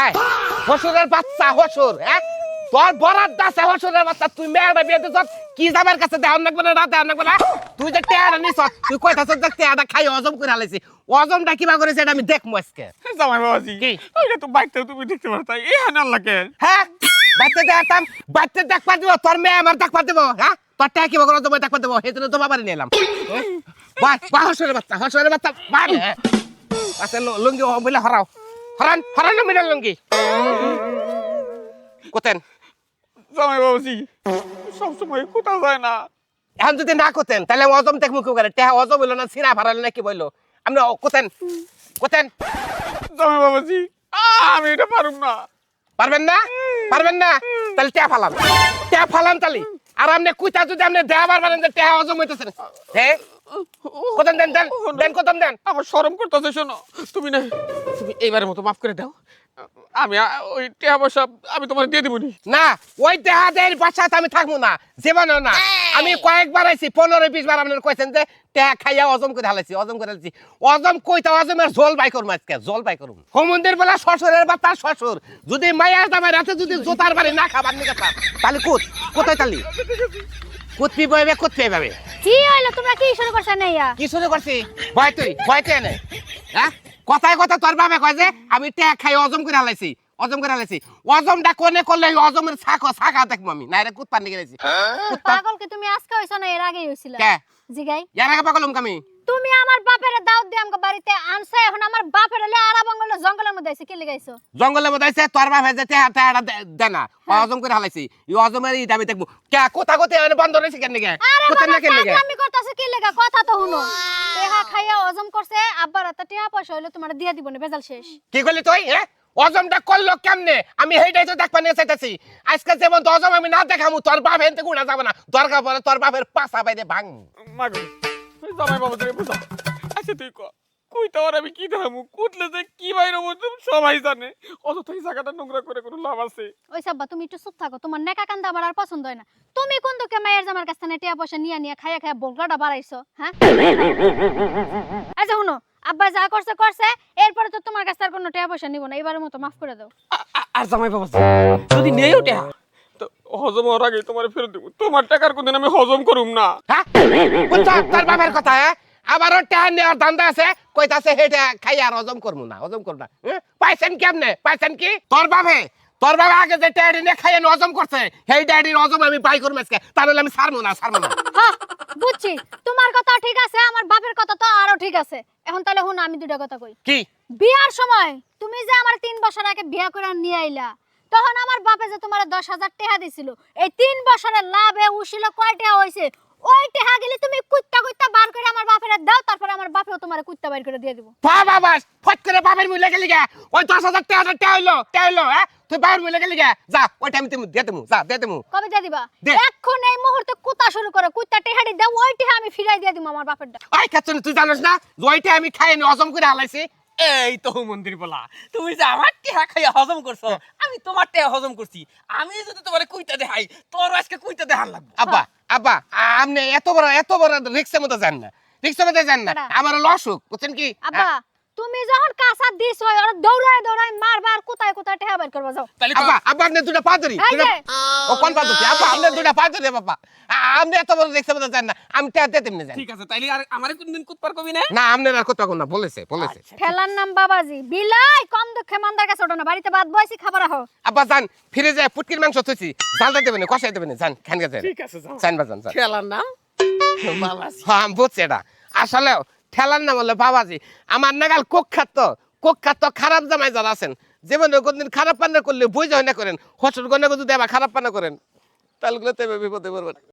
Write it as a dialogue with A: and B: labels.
A: আয় হসুরের বাচ্চা হসুর হ্যাঁ তোর বরাদ দাসে হসুরের বাচ্চা তুই মেয়েটা বিয়ে দিছ কি যাবার কাছে দেওয়ার লাগবে না রাত দেওয়ার লাগবে না তুই যে টেয়ারা নিছ তুই কইতাছ যে টেয়ারা খাই হজম করে হালাইছি হজমটা কিবা করেছে এটা আমি দেখবো আজকে
B: জামাই বাবাজি
A: কি?
B: ওইটা তো বাইতে তুমি দেখতে পারতা এই হান আল্লাহ কে
A: হ্যাঁ বাচ্চা দেখতাম বাচ্চা দেখবা দিব তোর মেয়ে আমার দেখবা দিব হ্যাঁ তোর টেয়া কিবা করে তোমায় দেখবা দিব এই জন্য তো বাবারই নিলাম বাই হসুরের বাচ্চা বাই আচ্ছা লুঙ্গি বলে হরাও হরান না মিনার লুঙ্গি কোতেন
B: জামাই বাবাজি সবসময় কোথাও যায় না
A: এখন যদি না কোতেন তাহলে অজম দেখবো কেউ করে টেহা অজম হইলো না সিরা ভাড়ালো না কি বললো আপনি কোতেন
B: জামাই বাবাজি আমি এটা পারুম না
A: পারবেন না তাহলে টেহা ফালান তালি আর আপনি কুইতা যদি আপনি দেওয়ার পারেন যে টেহা অজম হইতেছেন হ্যাঁ কোতেন দেন কোতেন দেন
B: আমার শরম করতেছে শোনো তুমি না তুমি এইবারের মতো মাফ করে দাও আমি ওই টাকা পয়সা আমি তোমার দিয়ে দিবনি
A: না ওই টেহাদের বাসাতে আমি থাকবো না জীবনও না আমি কয়েকবার আইছি 15-20 বার আপনার কইছেন যে টেহা খাইয়া অজম করে হালাইছি অজম কইতা অজমের ঝোল বাই করুম আজকে হোমন্দির বেলা শ্বশুরের বাচ্চা শ্বশুর যদি মায়ের দামের রাতে যদি জোতার বাড়ি না খাবার নিকে তাহলে কোথায় তালি কুতপি বইবে
C: কি হইলো তোমরা কি শুরু করছ না ইয়া
A: কি শুরু করছি ভয়তে এনে হ্যাঁ কথায় তোর বাবা কয় যে আমি টেহা খাই অজম করে হালাইছি অজমটা কোনে করলে অজমের শাখা দেখবো আমি না এটা কুতপার নিকে গেছি
C: পাগল কি তুমি আজকে হইছো না এর আগে হইছিল
A: কে
C: জিগাই
A: এর আগে পাগলম কামি
C: তুমি আমার বাপের দাওয়াত দিয়ে আমগো বাড়িতে আনছে এখন আমার বাপের হলে আরাবঙ্গল জঙ্গলের মধ্যে আইছে কি লাগাইছো
A: জঙ্গলের মধ্যে আইছে তোর বাবা যে টেহাটা দেনা অজম করে হালাইছি এই অজমের ইটা আমি দেখবো কে কথা বন্ধ রইছে কেন নিকে কোথায় না কেন নিকে
C: আমি করতাছি কি লাগা কথা তো শুনো টেহা খাইয়া অজম করছে আব্বার হাতে টেহা পয়সা হইলো তোমার দিয়া দিব না বেজাল শেষ
A: কি কইলি তুই হ্যাঁ অজমটা করলো কেমনে আমি হেইটাই তো দেখবা নিয়ে চাইতাছি আজকে যেমন অজম আমি না দেখামু তোর বাপ হেনতে গুড়া যাবে না দরকার পড়ে তোর বাপের পাছা বাইরে ভাঙ
B: মাগো জামাই বাবাজি বুঝা আচ্ছা তুই কই তো আমি কি দেখামু কুতলে যে কি বাইরে তুমি সবাই জানে অযথাই জায়গাটা নোংরা করে কোনো লাভ আছে
C: ওই সাব্বা তুমি একটু চুপ থাকো তোমার নেকা কান্দা আমার আর পছন্দ হয় না তুমি কোন তোকে মায়ের জামার কাছ থেকে টিয়া পয়সা নিয়ে খাইয়া বলগাটা বাড়াইছো হ্যাঁ আচ্ছা শুনো আব্বা যা করছে এরপরে তো তোমার কাছ থেকে কোনো টিয়া পয়সা নিব না এবারের মতো মাফ করে দাও
B: আর জামাই বাবাজি যদি নেই ওটা তো হজম হওয়ার আগে তোমার ফেরত দেব তোমার টাকার কোনদিন আমি হজম করুম না
A: হ্যাঁ কোনটা তোর বাপের কথা হ্যাঁ আবারও টেহা নেওয়ার ধান্দা আছে কইতাছে হেটা খাই আর হজম করবো না পাইছেন কেমনে পাইছেন কি তোর বাপে আগে যে টেহারি নিয়ে খাইয়ে হজম করছে সেই টেহারির হজম আমি পাই করবো আজকে তাহলে আমি ছাড়বো না
C: হ্যাঁ বুঝছি তোমার কথা ঠিক আছে আমার বাপের কথা তো আরো ঠিক আছে এখন তাহলে হুন আমি দুটা কথা কই
A: কি
C: বিয়ার সময় তুমি যে আমার 3 বছর আগে বিয়া করে নিয়ে আইলা তখন আমার বাপে যে তোমার 10,000 টাকা দিছিল এই 3 বছরের লাভে উছিল কয় টাকা হইছে ওই টাকা গেলে তুমি কুত্তা বার করে আমার বাপের দাও তারপর আমার বাপেও তোমার কুত্তা বার করে দিয়ে দিব
A: বাবা বাস ফট করে বাপের মুলে গেলি গা ওই 10,000 টাকা হইলো হ্যাঁ তুই বাপের মুলে গেলি গা যা ওইটা আমি তুমি দিয়ে দেবো
C: কবে দিয়ে দিবা এখন এই মুহূর্তে কুত্তা শুরু করো কুত্তা টেহাড়ি দাও ওই টাকা আমি ফিরাই দিয়ে দিব আমার বাপের দাও
A: আই কাচ্চন তুই জানোস না ওইটা আমি খাইয়ে হজম করে হালাইছি
D: এই তো মন্দির বলা তুমি যে আমার টেহা খাইয়া হজম করছো আমি তোমার টেহা হজম করছি আমি যদি তোমার কুইতা দেখাই তোর আজকে কুইতা দেখার লাগবে
A: আব্বা আপনি এত বড় রিক্সের মতো যান না আমার লসুক বুঝছেন কি
C: আব্বা তুমি যখন কাঁচা দিছ আর দৌড়ায় মারবার কোথায় টাকা বের করবা যাও
A: আব্বা আপনি দুটো পা ধরি ও কোন পা ধরি আব্বা আপনি দুটো পা ধরি বাবা আপনি এত বড় রিক্সের মতো যান না আমি টেহা দিতে এমনি যান
D: ঠিক আছে তাইলে আর আমারে কোনদিন কুতপার কবি না
A: না আপনি আর কত না বলেছে
C: ঠেলার নাম বাবাজি বিলাই কম দুঃখে মান্দার কাছে ওঠো না বাড়িতে ভাত বইছি খাবার আহ
A: আব্বা জান ফিরে যায় পুটকির মাংস থুইছি জালটা দেবেন কষাই দেবেন জান খান গেছে
D: ঠিক আছে
A: জান বাজান জান
D: খেলার নাম বাবাজি
A: হ্যাঁ বুঝছি এটা আসলে ঠেলার নাম হলো বাবাজি আমার নাগাল কুখ্যাত খারাপ জামাই যারা আছেন জীবনে কোনদিন খারাপ পান্না করলে বুঝ হয় না করেন হসুর গনে যদি আবার খারাপ পান্না করেন তাহলে বিপদে পড়বেন